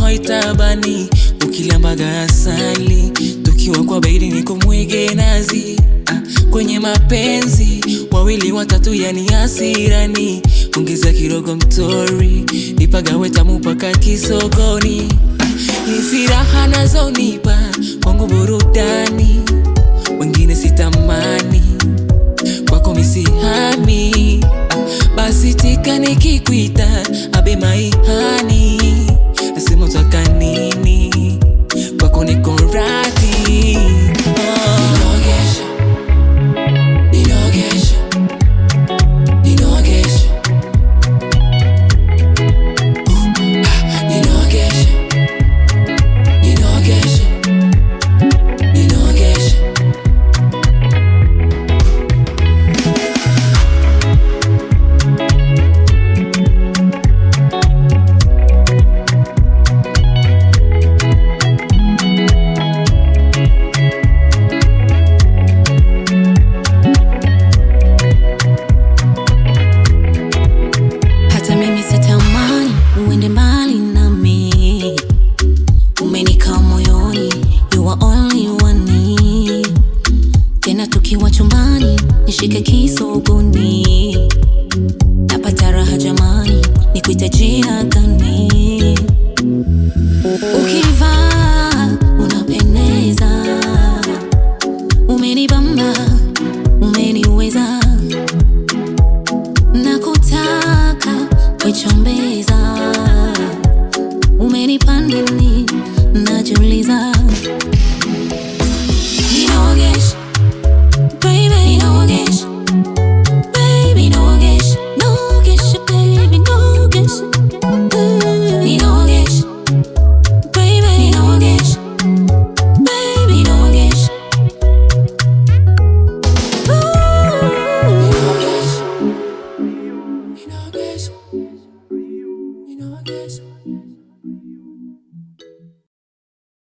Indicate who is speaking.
Speaker 1: waitabani, ukilambaga asali, tukiwa kwa baidi niko mwege nazi. Kwenye mapenzi wawili watatu yani hasirani, ongeza kidogo mtori, nipagawe tamu paka kisogoni. Hizi raha nazonipa kwangu burudani, wengine sitamani, kwako misihami. Basi tika nikikuita abe maihani, nasema utaka nini, kwako niko radhi.
Speaker 2: Uende mbali nami, umenikaa moyoni, you are only one. Tena tukiwa chumbani, nishike kisogoni, napata raha jamani, nikuite jina gani? Ukivaa